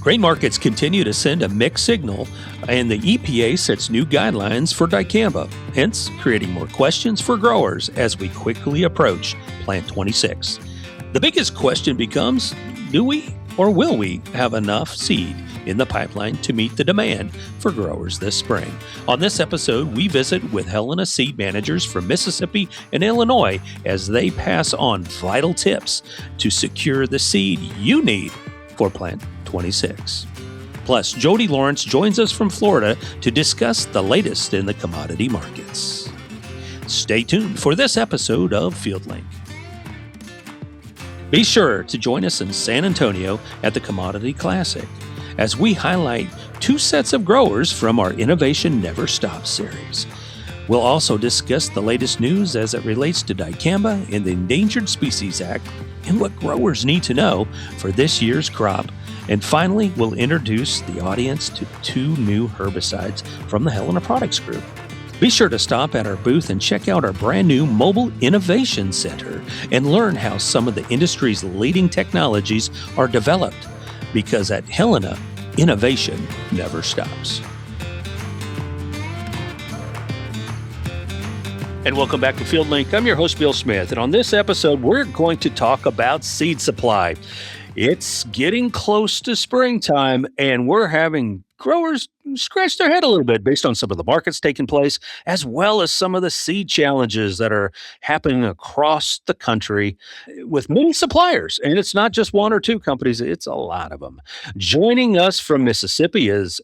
Grain markets continue to send a mixed signal, and the EPA sets new guidelines for dicamba, hence creating more questions for growers as we quickly approach Plant 26. The biggest question becomes, do we or will we have enough seed in the pipeline to meet the demand for growers this spring? On this episode, we visit with Helena seed managers from Mississippi and Illinois as they pass on vital tips to secure the seed you need for Plant 26. Plus, Jody Lawrence joins us from Florida to discuss the latest in the commodity markets. Stay tuned for this episode of FieldLink. Be sure to join us in San Antonio at the Commodity Classic as we highlight two sets of growers from our Innovation Never Stops series. We'll also discuss the latest news as it relates to dicamba and the Endangered Species Act and what growers need to know for this year's crop. And finally, we'll introduce the audience to two new herbicides from the Helena Products Group. Be sure to stop at our booth and check out our brand new Mobile Innovation Center and learn how some of the industry's leading technologies are developed. Because at Helena, innovation never stops. And welcome back to FieldLink. I'm your host, Bill Smith. And on this episode, we're going to talk about seed supply. It's getting close to springtime, and we're having growers scratch their head a little bit based on some of the markets taking place, as well as some of the seed challenges that are happening across the country with many suppliers. And it's not just one or two companies, it's a lot of them. Joining us from Mississippi is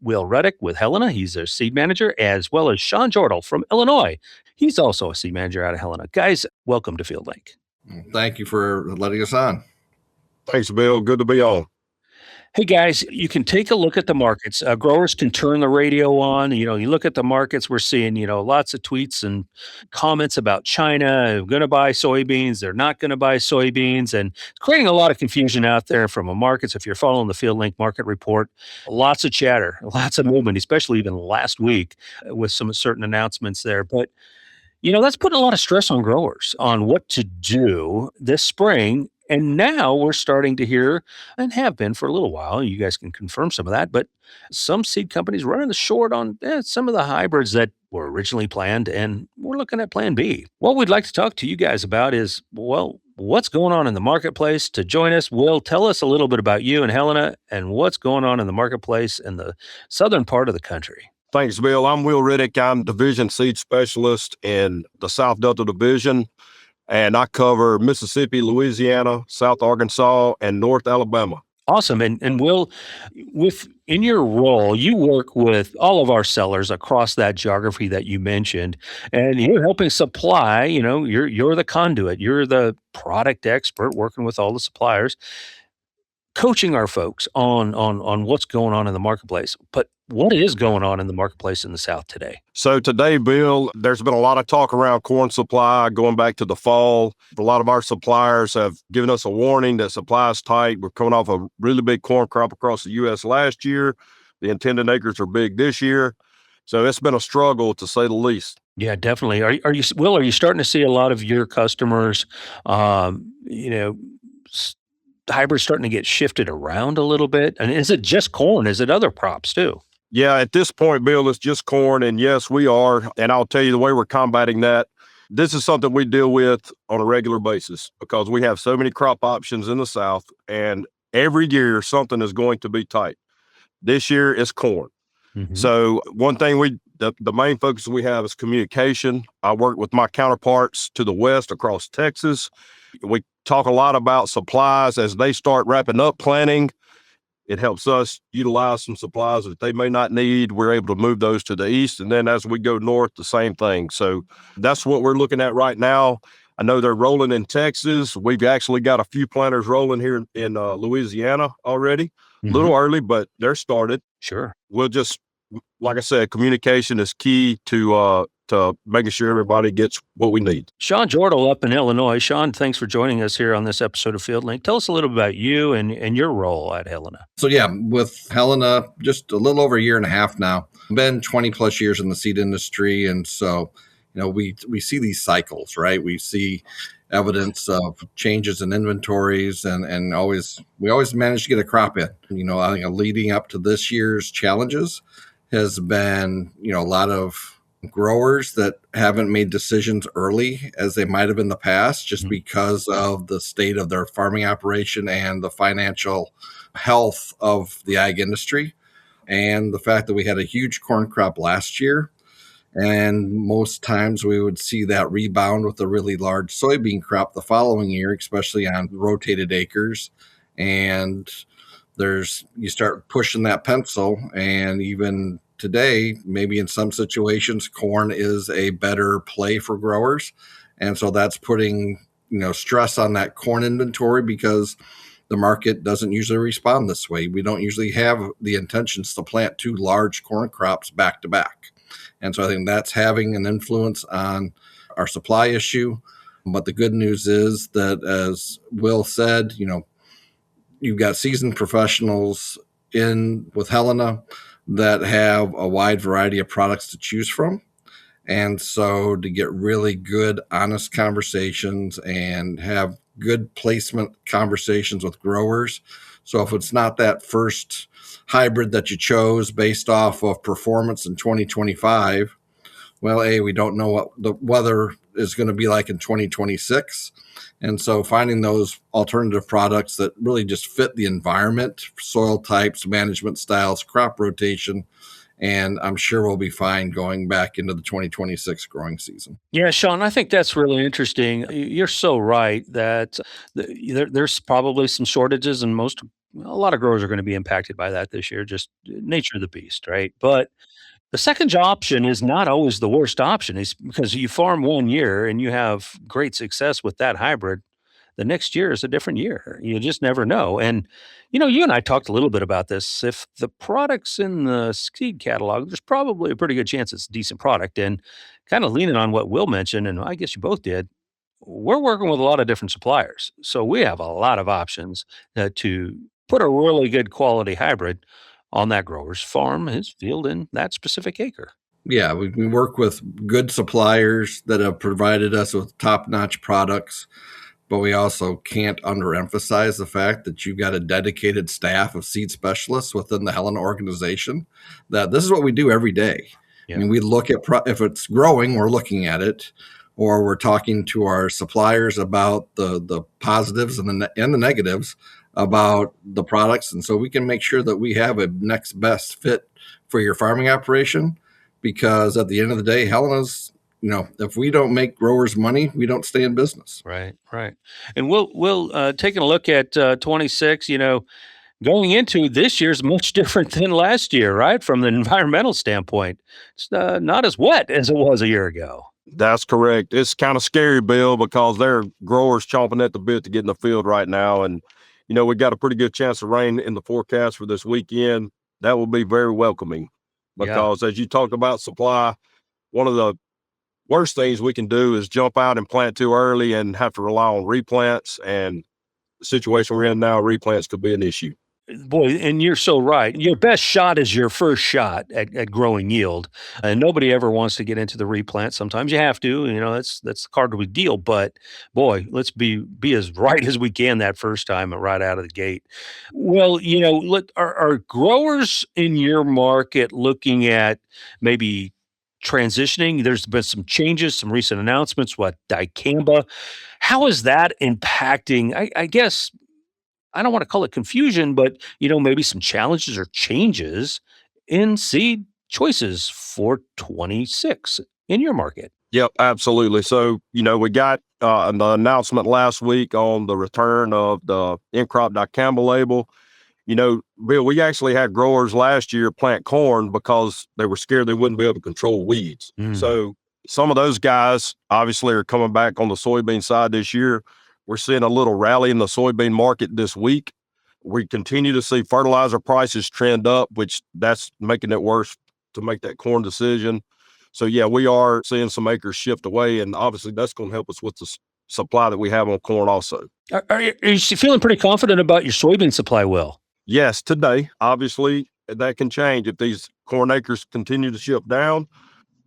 Will Riddick with Helena. He's a seed manager, as well as Sean Jordal from Illinois. He's also a seed manager out of Helena. Guys, welcome to FieldLink. Thank you for letting us on. Thanks, Bill. Good to be on. Hey, guys, you can take a look at the markets. Growers can turn the radio on. You look at the markets, we're seeing, lots of tweets and comments about China going to buy soybeans. They're not going to buy soybeans, and creating a lot of confusion out there from the markets. If you're following the FieldLink market report, lots of chatter, lots of movement, especially even last week with some certain announcements there. But, that's putting a lot of stress on growers on what to do this spring. And now we're starting to hear, and have been for a little while, you guys can confirm some of that, but some seed companies running the short on some of the hybrids that were originally planned, and we're looking at Plan B. What we'd like to talk to you guys about is, what's going on in the marketplace? To join us, Will, tell us a little bit about you and Helena and what's going on in the marketplace in the southern part of the country. Thanks, Bill. I'm Will Riddick. I'm Division Seed Specialist in the South Delta Division. And I cover Mississippi, Louisiana, South Arkansas, and North Alabama. Awesome. And Will, in your role, you work with all of our sellers across that geography that you mentioned, and you're helping supply, you're the conduit, you're the product expert working with all the suppliers, coaching our folks on what's going on in the marketplace. But what is going on in the marketplace in the South today? So today, Bill, there's been a lot of talk around corn supply going back to the fall. A lot of our suppliers have given us a warning that supply is tight. We're coming off a really big corn crop across the U.S. last year. The intended acres are big this year. So it's been a struggle, to say the least. Yeah, definitely. Are you, Will, are you starting to see a lot of your customers, hybrids starting to get shifted around a little bit? And is it just corn? Is it other crops too? Yeah, at this point, Bill, it's just corn. And yes, we are. And I'll tell you the way we're combating that. This is something we deal with on a regular basis because we have so many crop options in the South. And every year, something is going to be tight. This year, it's corn. Mm-hmm. So one thing the main focus we have is communication. I work with my counterparts to the west across Texas. We talk a lot about supplies as they start wrapping up planting. It helps us utilize some supplies that they may not need. We're able to move those to the east. And then as we go north, the same thing. So that's what we're looking at right now. I know they're rolling in Texas. We've actually got a few planters rolling here in Louisiana already. Mm-hmm. A little early, but they're started. Sure. We'll just, like I said, communication is key to making sure everybody gets what we need. Sean Jordal up in Illinois. Sean, thanks for joining us here on this episode of FieldLink. Tell us a little about you and your role at Helena. So with Helena, just a little over a year and a half now. Been 20 plus years in the seed industry. And so, we see these cycles, right? We see evidence of changes in inventories, and we always manage to get a crop in. I think leading up to this year's challenges has been, a lot of growers that haven't made decisions early as they might have in the past, just because of the state of their farming operation and the financial health of the ag industry, and the fact that we had a huge corn crop last year. And most times we would see that rebound with a really large soybean crop the following year, especially on rotated acres. And you start pushing that pencil, and even today, maybe in some situations, corn is a better play for growers. And so that's putting, stress on that corn inventory, because the market doesn't usually respond this way. We don't usually have the intentions to plant two large corn crops back to back. And so I think that's having an influence on our supply issue. But the good news is that, as Will said, you've got seasoned professionals in with Helena that have a wide variety of products to choose from. And so to get really good, honest conversations and have good placement conversations with growers. So if it's not that first hybrid that you chose based off of performance in 2025, well, we don't know what the weather is going to be like in 2026. And so finding those alternative products that really just fit the environment, soil types, management styles, crop rotation, and I'm sure we'll be fine going back into the 2026 growing season. Yeah, Sean, I think that's really interesting. You're so right that there's probably some shortages, and a lot of growers are going to be impacted by that this year, just nature of the beast, right? But the second option is not always the worst option. Is because you farm one year and you have great success with that hybrid, the next year is a different year. You just never know. And, you and I talked a little bit about this. If the product's in the seed catalog, there's probably a pretty good chance it's a decent product. And kind of leaning on what Will mentioned, and I guess you both did, we're working with a lot of different suppliers. So we have a lot of options to put a really good quality hybrid on that grower's farm, his field, in that specific acre. Yeah, we work with good suppliers that have provided us with top-notch products. But we also can't underemphasize the fact that you've got a dedicated staff of seed specialists within the Helena organization, that this is what we do every day. Yeah. I mean, we look at if it's growing, we're looking at it, or we're talking to our suppliers about the positives and the negatives about the products. And so we can make sure that we have a next best fit for your farming operation, because at the end of the day, Helena's, if we don't make growers money, we don't stay in business. Right. And we'll taking a look at 26, going into this year's much different than last year, right? From the environmental standpoint, it's not as wet as it was a year ago. That's correct. It's kind of scary, Bill, because there are growers chomping at the bit to get in the field right now. And, we got a pretty good chance of rain in the forecast for this weekend. That will be very welcoming, because as you talk about supply, one of the worst things we can do is jump out and plant too early and have to rely on replants. And the situation we're in now, replants could be an issue. Boy, and you're so right. Your best shot is your first shot at growing yield. And nobody ever wants to get into the replant. Sometimes you have to, that's the card we deal. But boy, let's be as right as we can that first time right out of the gate. Well, are growers in your market looking at maybe transitioning? There's been some changes, some recent announcements, dicamba. How is that impacting, I guess, I don't want to call it confusion, but maybe some challenges or changes in seed choices for 26 in your market? Yep, absolutely. So, we got an announcement last week on the return of the in-crop dicamba label. Bill, we actually had growers last year plant corn because they were scared they wouldn't be able to control weeds. So some of those guys obviously are coming back on the soybean side this year. We're seeing a little rally in the soybean market this week. We continue to see fertilizer prices trend up, which that's making it worse to make that corn decision. So, yeah, we are seeing some acres shift away, and obviously that's going to help us with the supply that we have on corn also. Are you feeling pretty confident about your soybean supply, Will? Yes, today. Obviously, that can change. If these corn acres continue to shift down,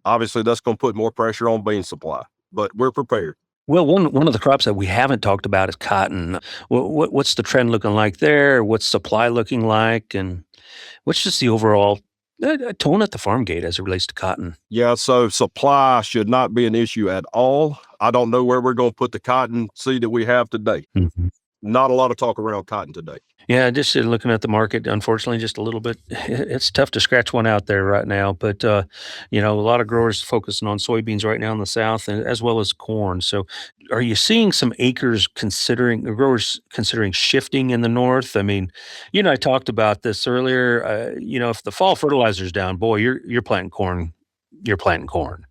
obviously that's going to put more pressure on bean supply, but we're prepared. Well, one of the crops that we haven't talked about is cotton. What's the trend looking like there? What's supply looking like, and what's just the overall tone at the farm gate as it relates to cotton? Yeah, so supply should not be an issue at all. I don't know where we're going to put the cotton seed that we have today. Mhm. Not a lot of talk around cotton today. Yeah, just looking at the market, unfortunately, just a little bit. It's tough to scratch one out there right now. But a lot of growers focusing on soybeans right now in the South, as well as corn. So, are you seeing some acres considering growers considering shifting in the North? I mean, I talked about this earlier. If the fall fertilizer's down, boy, you're planting corn. You're planting corn.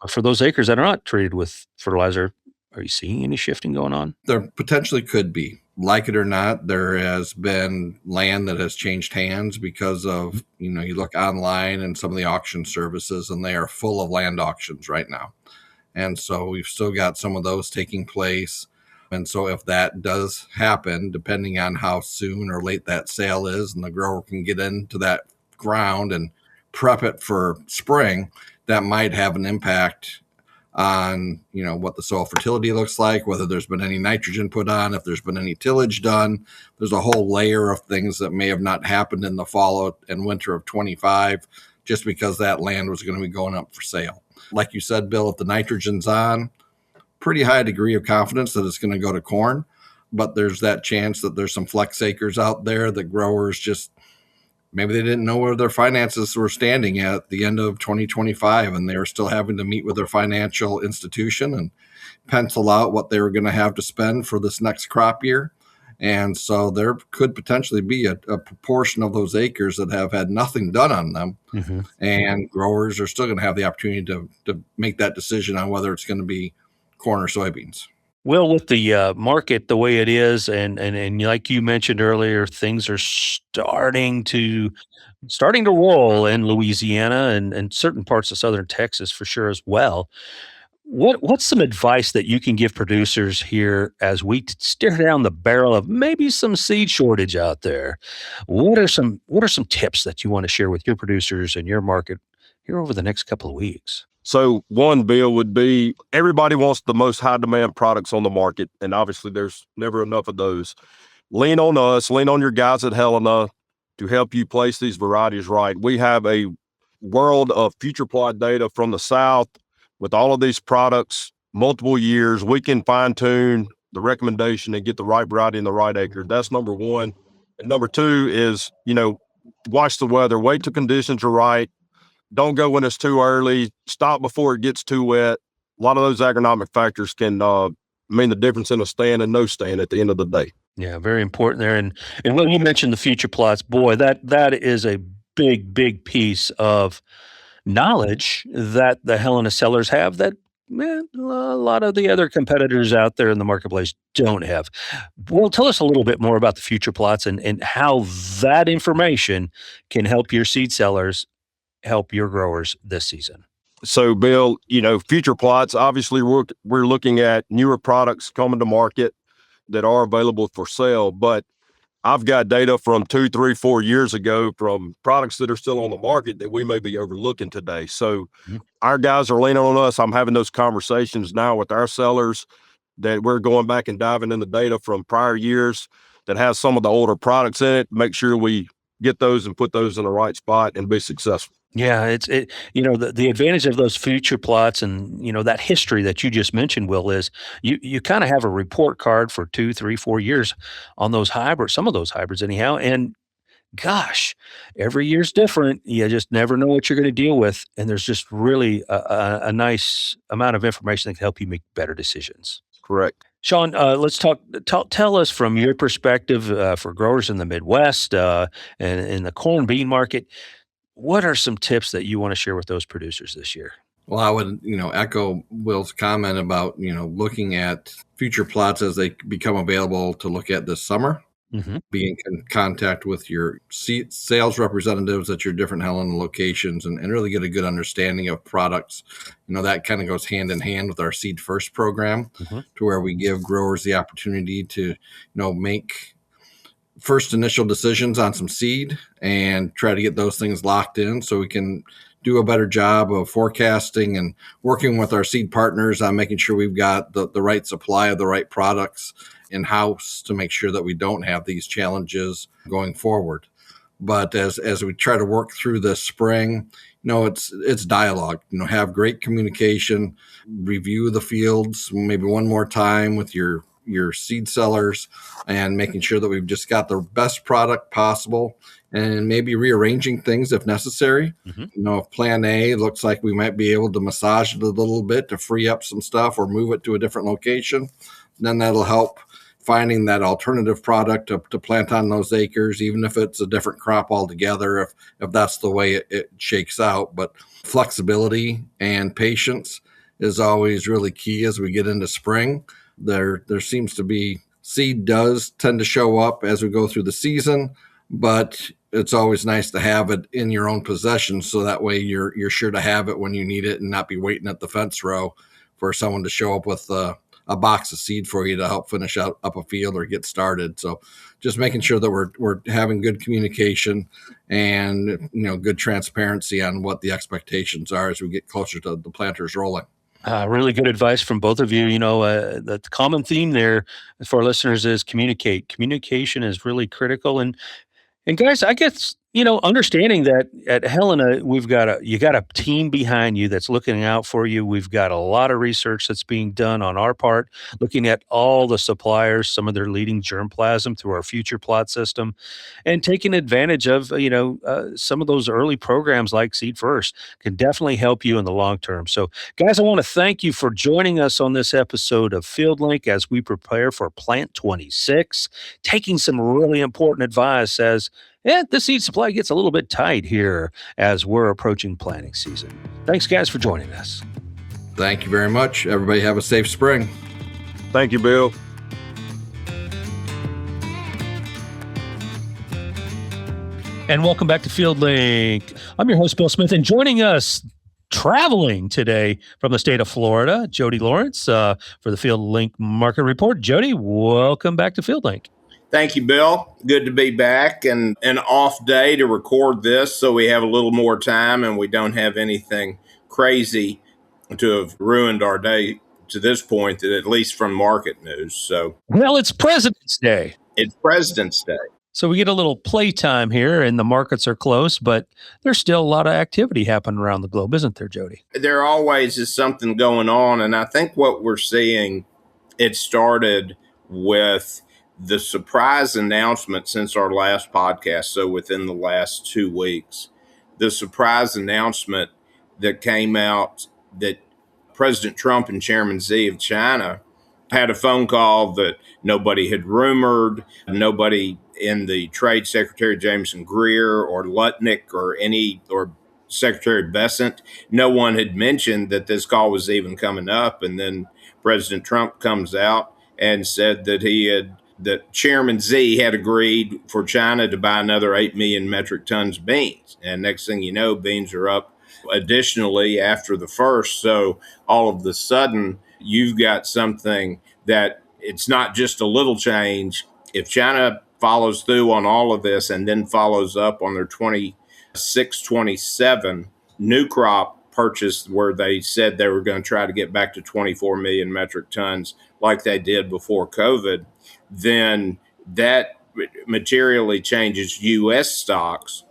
For those acres that are not treated with fertilizer, are you seeing any shifting going on? There potentially could be. Like it or not, there has been land that has changed hands because of, you look online and some of the auction services, and they are full of land auctions right now. And so we've still got some of those taking place. And so if that does happen, depending on how soon or late that sale is, and the grower can get into that ground and prep it for spring, that might have an impact on what the soil fertility looks like, whether there's been any nitrogen put on, if there's been any tillage done. There's a whole layer of things that may have not happened in the fall and winter of 25 just because that land was going to be going up for sale. Like you said, Bill, if the nitrogen's on, pretty high degree of confidence that it's going to go to corn, but there's that chance that there's some flex acres out there that growers just maybe they didn't know where their finances were standing at the end of 2025, and they were still having to meet with their financial institution and pencil out what they were going to have to spend for this next crop year. And so there could potentially be a proportion of those acres that have had nothing done on them. Mm-hmm. And growers are still going to have the opportunity to make that decision on whether it's going to be corn or soybeans. Well, with the market the way it is, and like you mentioned earlier, things are starting to roll in Louisiana and certain parts of southern Texas for sure as well. What's some advice that you can give producers here as we stare down the barrel of maybe some seed shortage out there? What are some tips that you want to share with your producers and your market here over the next couple of weeks? So one, Bill, would be everybody wants the most high demand products on the market. And obviously there's never enough of those. Lean on us, lean on your guys at Helena to help you place these varieties right. We have a world of future plot data from the South with all of these products, multiple years. We can fine tune the recommendation and get the right variety in the right acre. That's number one. And number two is, watch the weather, wait till conditions are right. Don't go when it's too early. Stop before it gets too wet. A lot of those agronomic factors can mean the difference in a stand and no stand at the end of the day. Yeah, very important there. And when you mentioned the future plots, boy, that is a big piece of knowledge that the Helena sellers have that a lot of the other competitors out there in the marketplace don't have. Well, tell us a little bit more about the future plots and how that information can help your seed sellers help your growers this season. So, Bill, future plots, obviously we're looking at newer products coming to market that are available for sale, but I've got data from 2, 3, 4 years ago from products that are still on the market that we may be overlooking today. So Our guys are leaning on us. I'm having those conversations now with our sellers that we're going back and diving in the data from prior years that has some of the older products in it, make sure we get those and put those in the right spot and be successful. Yeah, the advantage of those future plots and that history that you just mentioned, Will, is you kind of have a report card for 2, 3, 4 years on those hybrids, some of those hybrids anyhow. And gosh, every year's different. You just never know what you're going to deal with, and there's just really a nice amount of information that can help you make better decisions. Correct. Sean, let's tell us from your perspective for growers in the Midwest and in the corn bean market. What are some tips that you want to share with those producers this year? Well, I would, echo Will's comment about, looking at future plots as they become available to look at this summer. Mm-hmm. Be in contact with your sales representatives at your different Helena locations and really get a good understanding of products. That kind of goes hand in hand with our Seed First program, mm-hmm. to where we give growers the opportunity to, make first initial decisions on some seed and try to get those things locked in so we can do a better job of forecasting and working with our seed partners on making sure we've got the right supply of the right products in-house to make sure that we don't have these challenges going forward. But as we try to work through this spring, it's dialogue. Have great communication, review the fields maybe one more time with your seed sellers, and making sure that we've just got the best product possible, and maybe rearranging things if necessary. If plan A looks like we might be able to massage it a little bit to free up some stuff or move it to a different location, then that'll help finding that alternative product to plant on those acres, even if it's a different crop altogether, if that's the way it shakes out. But flexibility and patience is always really key as we get into spring. There seems to be, seed does tend to show up as we go through the season, but it's always nice to have it in your own possession, so that way you're sure to have it when you need it and not be waiting at the fence row for someone to show up with a box of seed for you to help finish up a field or get started. So just making sure that we're having good communication and good transparency on what the expectations are as we get closer to the planters rolling. Really good advice from both of you. The common theme there for our listeners is communicate. Communication is really critical. And guys, I guess, understanding that at Helena, you got a team behind you that's looking out for you. We've got a lot of research that's being done on our part, looking at all the suppliers, some of their leading germplasm through our future plot system, and taking advantage of, some of those early programs like Seed First can definitely help you in the long term. So guys, I want to thank you for joining us on this episode of FieldLink as we prepare for Plant 26, taking some really important advice as the seed supply gets a little bit tight here as we're approaching planting season. Thanks, guys, for joining us. Thank you very much. Everybody have a safe spring. Thank you, Bill. And welcome back to FieldLink. I'm your host, Bill Smith, and joining us traveling today from the state of Florida, Jody Lawrence for the FieldLink Market Report. Jody, welcome back to FieldLink. Thank you, Bill. Good to be back, and an off day to record this, so we have a little more time and we don't have anything crazy to have ruined our day to this point, at least from market news. So, well, it's President's Day. It's President's Day. So we get a little playtime here, and the markets are close, but there's still a lot of activity happening around the globe, isn't there, Jody? There always is something going on, and I think what we're seeing, it started with the surprise announcement since our last podcast, so within the last 2 weeks, the surprise announcement that came out that President Trump and Chairman Xi of China had a phone call that nobody had rumored, nobody in the Trade Secretary Jameson Greer or Lutnick or Secretary Bessent, no one had mentioned that this call was even coming up. And then President Trump comes out and said that Chairman Xi had agreed for China to buy another 8 million metric tons of beans. And next thing you know, beans are up additionally after the first. So all of the sudden, you've got something that it's not just a little change. If China follows through on all of this and then follows up on their 26-27 new crop purchase, where they said they were going to try to get back to 24 million metric tons like they did before COVID, then that materially changes U.S. stocks.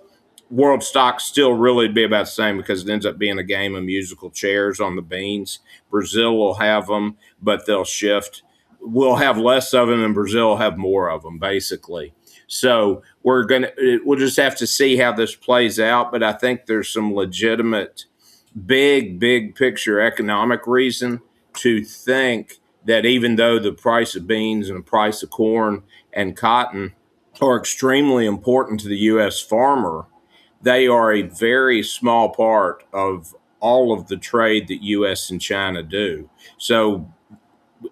World stocks still really be about the same because it ends up being a game of musical chairs on the beans. Brazil will have them, but they'll shift. We'll have less of them and Brazil will have more of them, basically. So we'll just have to see how this plays out. But I think there's some legitimate big picture economic reason to think that even though the price of beans and the price of corn and cotton are extremely important to the U.S. farmer, they are a very small part of all of the trade that U.S. and China do. So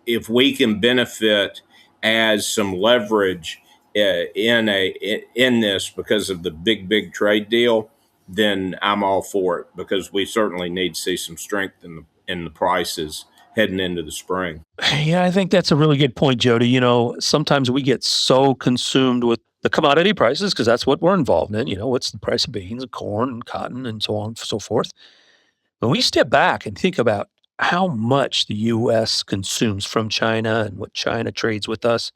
if we can benefit as some leverage in this because of the big trade deal, then I'm all for it, because we certainly need to see some strength in the prices heading into the spring. Yeah, I think that's a really good point, Jody. Sometimes we get so consumed with the commodity prices, because that's what we're involved in. What's the price of beans and corn and cotton and so on and so forth. When we step back and think about how much the U.S. consumes from China and what China trades with us,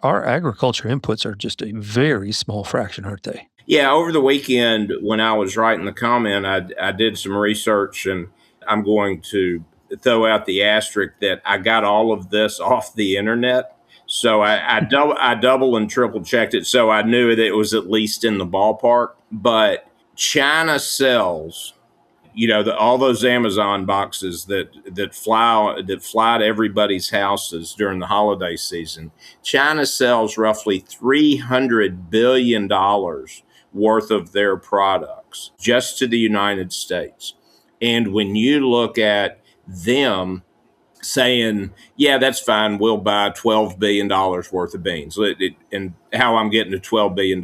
our agriculture inputs are just a very small fraction, aren't they? Yeah, over the weekend when I was writing the comment, I did some research, and I'm going to throw out the asterisk that I got all of this off the internet. So I double and triple checked it, so I knew that it was at least in the ballpark. But China sells, all those Amazon boxes that fly to everybody's houses during the holiday season. China sells roughly $300 billion worth of their products just to the United States. And when you look at them saying, yeah, that's fine, we'll buy $12 billion worth of beans. And how I'm getting to $12 billion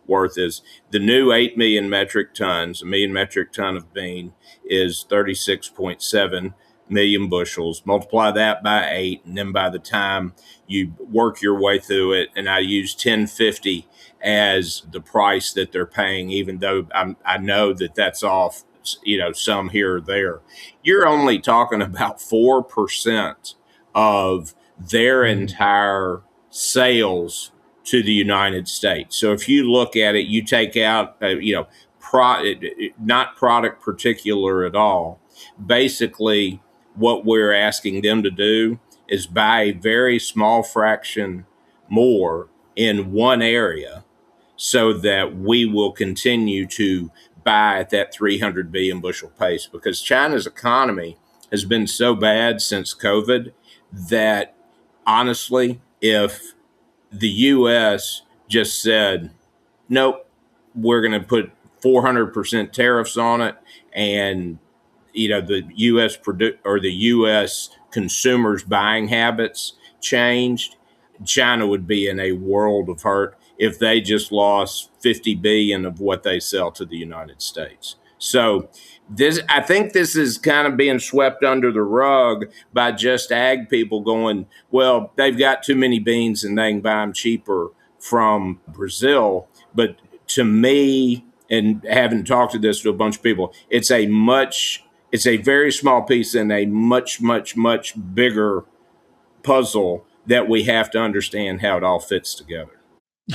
worth is the new 8 million metric tons. A million metric ton of bean is 36.7 million bushels. Multiply that by 8, and then by the time you work your way through it, and I use 1050 as the price that they're paying, even though I know that that's off, some here or there. You're only talking about 4% of their entire sales to the United States. So if you look at it, you take out, not product particular at all. Basically, what we're asking them to do is buy a very small fraction more in one area so that we will continue to buy at that 300 billion bushel pace, because China's economy has been so bad since COVID that honestly, if the U.S. just said, nope, we're going to put 400% tariffs on it, and the U.S. the U.S. consumers' buying habits changed, China would be in a world of hurt if they just lost 50 billion of what they sell to the United States. So I think this is kind of being swept under the rug by just ag people going, well, they've got too many beans and they can buy them cheaper from Brazil. But to me, and having talked to this to a bunch of people, it's a very small piece in a much, much, much bigger puzzle that we have to understand how it all fits together.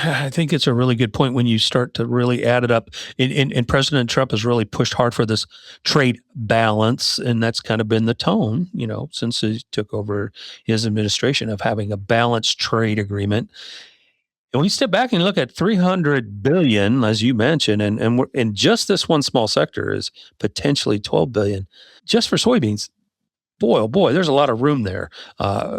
I think it's a really good point when you start to really add it up. And President Trump has really pushed hard for this trade balance, and that's kind of been the tone, since he took over his administration, of having a balanced trade agreement. And when you step back and look at 300 billion, as you mentioned, and just this one small sector is potentially 12 billion just for soybeans. Boy, oh boy, there's a lot of room there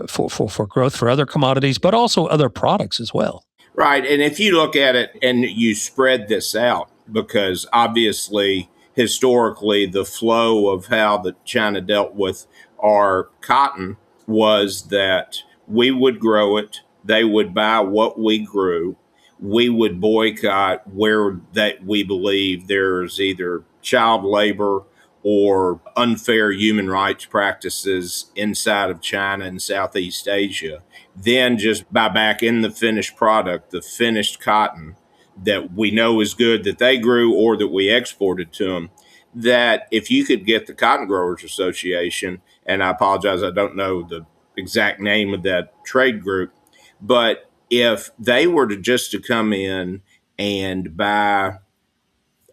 for growth for other commodities, but also other products as well. Right. And if you look at it and you spread this out, because obviously, historically, the flow of how that China dealt with our cotton was that we would grow it, they would buy what we grew, we would boycott where that we believe there's either child labor or unfair human rights practices inside of China and Southeast Asia, then just buy back in the finished product, the finished cotton that we know is good that they grew or that we exported to them. That if you could get the Cotton Growers Association, and I apologize, I don't know the exact name of that trade group, but if they were to come in and buy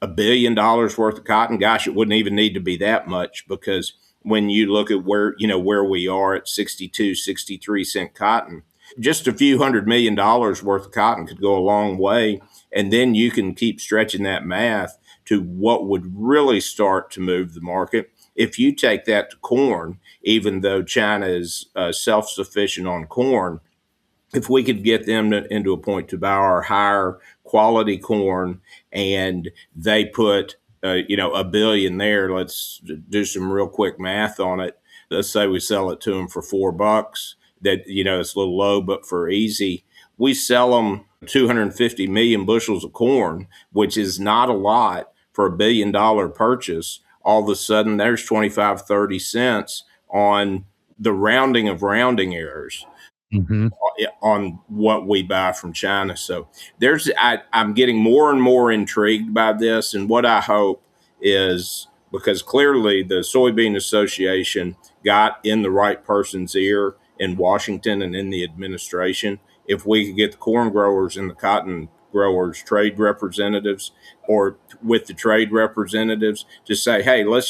$1 billion worth of cotton, gosh, it wouldn't even need to be that much, because when you look at where we are at 62, 63 cent cotton, just a few $100 million worth of cotton could go a long way. And then you can keep stretching that math to what would really start to move the market. If you take that to corn, even though China is self-sufficient on corn, if we could get them into a point to buy our higher quality corn, and they put, $1 billion there, let's do some real quick math on it. Let's say we sell it to them for $4. That, it's a little low, but for easy, we sell them 250 million bushels of corn, which is not a lot for $1 billion purchase. All of a sudden, there's 25, 30 cents on the rounding of rounding errors. Mm-hmm. on what we buy from China. So I'm getting more and more intrigued by this. And what I hope is, because clearly the Soybean Association got in the right person's ear in Washington and in the administration, if we could get the corn growers and the cotton growers trade representatives, or with the trade representatives, to say, hey, let's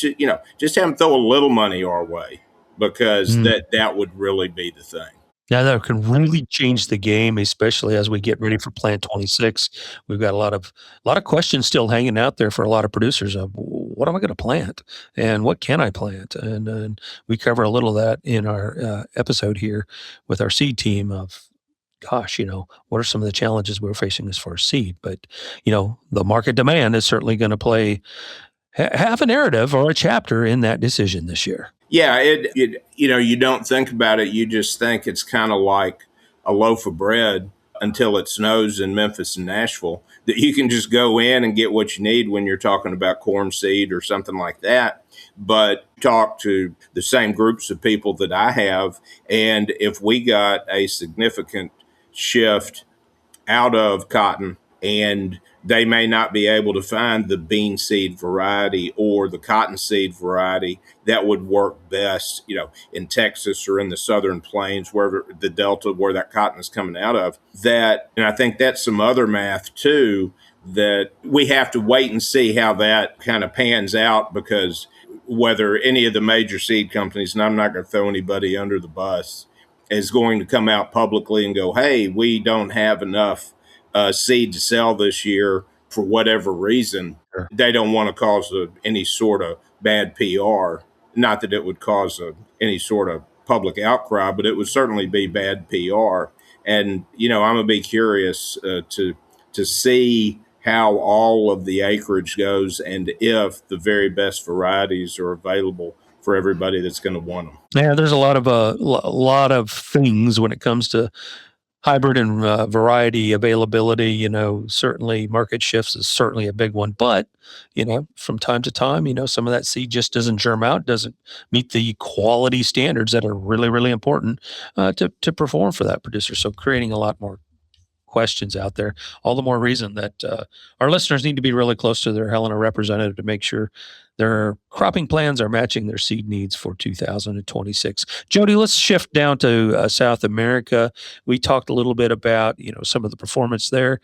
just have them throw a little money our way, because that would really be the thing. Yeah, that can really change the game, especially as we get ready for Plant 26. We've got a lot of questions still hanging out there for a lot of producers of what am I going to plant and what can I plant? And we cover a little of that in our episode here with our seed team of, gosh, what are some of the challenges we're facing as far as seed? But, the market demand is certainly going to play half a narrative or a chapter in that decision this year. Yeah, you don't think about it. You just think it's kind of like a loaf of bread until it snows in Memphis and Nashville, that you can just go in and get what you need when you're talking about corn seed or something like that. But talk to the same groups of people that I have, and if we got a significant shift out of cotton, and they may not be able to find the bean seed variety or the cotton seed variety that would work best, in Texas or in the southern plains, wherever the Delta, where that cotton is coming out of. And I think that's some other math too, that we have to wait and see how that kind of pans out, because whether any of the major seed companies, and I'm not going to throw anybody under the bus, is going to come out publicly and go, hey, we don't have enough seed to sell this year for whatever reason. Sure. They don't want to cause any sort of bad PR. Not that it would cause any sort of public outcry, but it would certainly be bad PR. And, I'm going to be curious to see how all of the acreage goes, and if the very best varieties are available for everybody that's going to want them. Yeah, there's a lot of things when it comes to hybrid and variety availability. Certainly market shifts is certainly a big one, but from time to time, some of that seed just doesn't germ out, doesn't meet the quality standards that are really, really important to perform for that producer. So creating a lot more questions out there, all the more reason that our listeners need to be really close to their Helena representative to make sure their cropping plans are matching their seed needs for 2026. Jody, let's shift down to South America. We talked a little bit about, some of the performance there,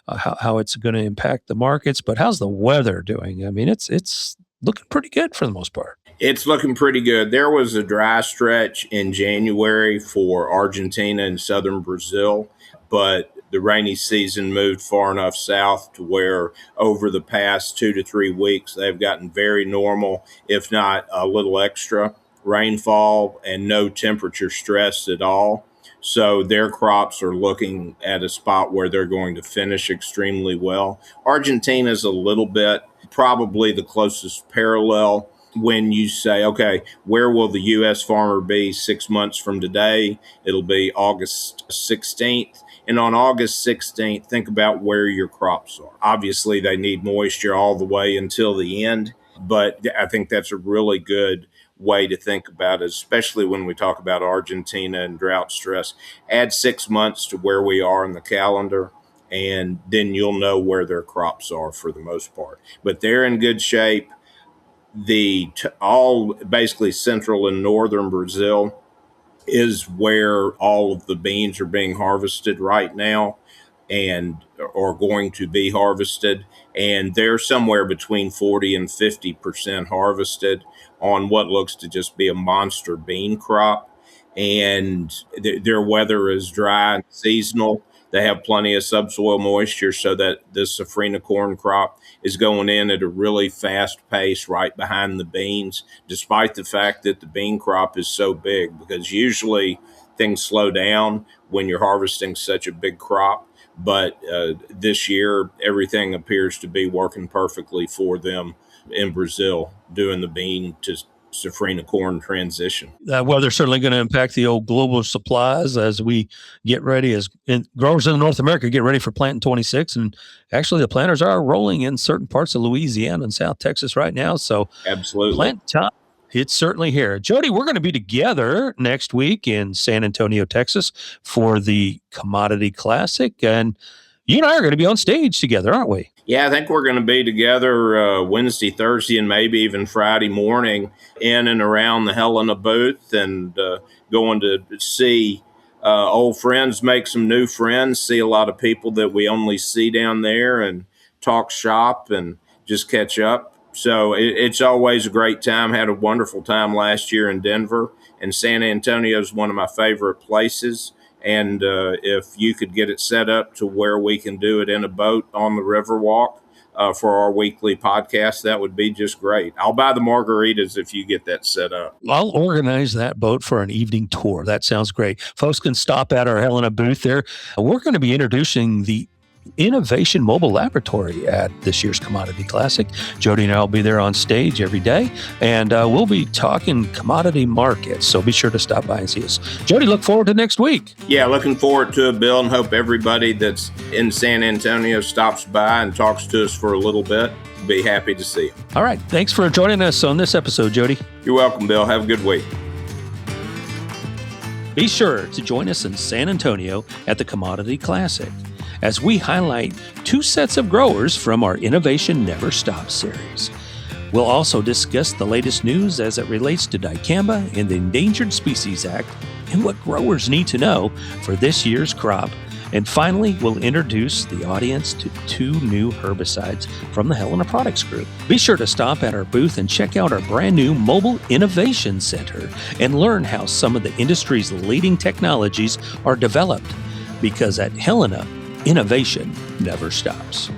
how it's going to impact the markets, but how's the weather doing? I mean, it's looking pretty good for the most part. It's looking pretty good. There was a dry stretch in January for Argentina and southern Brazil, but the rainy season moved far enough south to where over the past 2 to 3 weeks, they've gotten very normal, if not a little extra rainfall, and no temperature stress at all. So their crops are looking at a spot where they're going to finish extremely well. Argentina's a little bit, probably the closest parallel. When you say, okay, where will the U.S. farmer be 6 months from today? It'll be August 16th. And on August 16th, think about where your crops are. Obviously, they need moisture all the way until the end, but I think that's a really good way to think about it, especially when we talk about Argentina and drought stress. Add 6 months to where we are in the calendar, and then you'll know where their crops are for the most part. But they're in good shape. All basically central and northern Brazil is where all of the beans are being harvested right now and are going to be harvested. And they're somewhere between 40 and 50% harvested on what looks to just be a monster bean crop. And their weather is dry and seasonal. They have plenty of subsoil moisture, so that this safrinha corn crop is going in at a really fast pace right behind the beans, despite the fact that the bean crop is so big, because usually things slow down when you're harvesting such a big crop. But this year, everything appears to be working perfectly for them in Brazil, doing the bean to safrinha corn transition. Weather's certainly going to impact the old global supplies as we get ready, as growers in North America get ready for planting 26. And actually, the planters are rolling in certain parts of Louisiana and South Texas right now. So absolutely, plant time It's certainly here. Jody, we're going to be together next week in San Antonio, Texas for the Commodity Classic. And you and I are going to be on stage together, aren't we? Yeah, I think we're going to be together Wednesday, Thursday, and maybe even Friday morning in and around the Helena booth, and going to see old friends, make some new friends, see a lot of people that we only see down there, and talk shop and just catch up. So it's always a great time. Had a wonderful time last year in Denver, and San Antonio is one of my favorite places. And if you could get it set up to where we can do it in a boat on the Riverwalk for our weekly podcast, that would be just great. I'll buy the margaritas if you get that set up. I'll organize that boat for an evening tour. That sounds great. Folks can stop at our Helena booth there. We're going to be introducing the Innovation Mobile Laboratory at this year's Commodity Classic. Jody and I will be there on stage every day, and we'll be talking commodity markets. So be sure to stop by and see us. Jody, look forward to next week. Yeah, looking forward to it, Bill, and hope everybody that's in San Antonio stops by and talks to us for a little bit. Be happy to see you. All right. Thanks for joining us on this episode, Jody. You're welcome, Bill. Have a good week. Be sure to join us in San Antonio at the Commodity Classic as we highlight 2 sets of growers from our Innovation Never Stops series. We'll also discuss the latest news as it relates to dicamba and the Endangered Species Act and what growers need to know for this year's crop. And finally, we'll introduce the audience to 2 new herbicides from the Helena Products Group. Be sure to stop at our booth and check out our brand new Mobile Innovation Center and learn how some of the industry's leading technologies are developed. Because at Helena, innovation never stops.